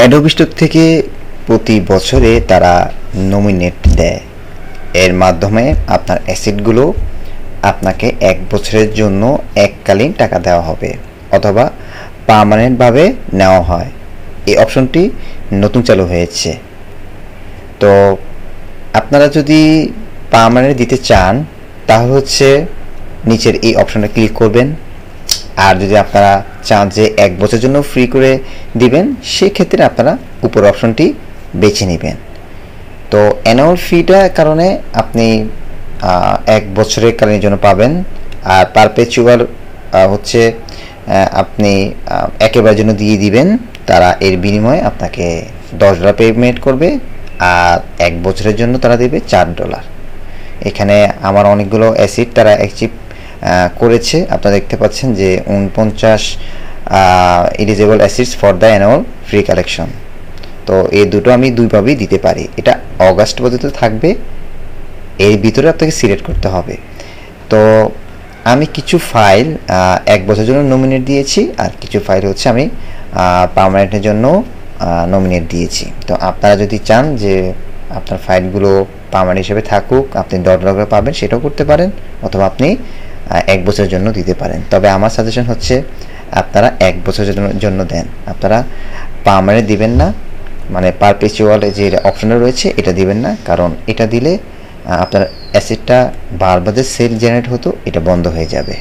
Adobe store থেকে প্রতি বছরে তারা নমিনেট দেয়। এর মাধ্যমে আপনার অ্যাসেটগুলো আপনাকে 1 বছরের জন্য এককালীন টাকা দেওয়া হবে অথবা পার্মানেন্টভাবে নেওয়া হয়। এই অপশনটি নতুন চালু হয়েছে। তো আপনারা যদি পার্মানেন্ট দিতে চান তাহলে হচ্ছে নিচের এই অপশনে ক্লিক করবেন। আর যদি আপনারা চান যে 1 বছরের জন্য ফ্রি করে দিবেন, সেক্ষেত্রে আপনারা উপর অপশনটি বেছে নেবেন। তো অ্যানুয়াল ফিটা কারণে আপনি 1 বছরের কালীনের জন্য পাবেন। আর পারপেচুয়াল হচ্ছে আপনি একেবারের জন্য দিয়ে দিবেন, তারা এর বিনিময়ে আপনাকে $10 পেমেন্ট করবে, আর 1 বছরের জন্য তারা দেবে $4। এখানে আমার অনেকগুলো অ্যাসেট তারা অ্যাচিভ করেছে। আপনারা দেখতে পাচ্ছেন যে 49 eligible assets for the annual free collection. তো এই দুটো আমি দুইভাবেই দিতে পারি। এটা অগাস্ট পর্যন্ত থাকবে, এর ভিতরে আপনাকে সিলেক্ট করতে হবে। তো আমি কিছু ফাইল 1 বছরের জন্য নমিনেট দিয়েছি, আর কিছু ফাইল হচ্ছে আমি পার্মানেন্টের জন্য নমিনেট দিয়েছি। তো আপনারা যদি চান যে আপনার ফাইলগুলো পার্মানেন্ট হিসেবে থাকুক, আপনি $10 পাবেন, সেটাও করতে পারেন, অথবা আপনি 1 বছরের জন্য দিতে পারেন। তবে আমার সাজেশন হচ্ছে আপনারা 1 বছরের জন্য দেন। আপনারা পার্মানেন্ট দিবেন না, মানে পারপেচুয়াল যে অপশনটা রয়েছে এটা দিবেন না, কারণ এটা দিলে আপনার অ্যাসেটটা বারবার যে সেল জেনারেট হতো এটা বন্ধ হয়ে যাবে।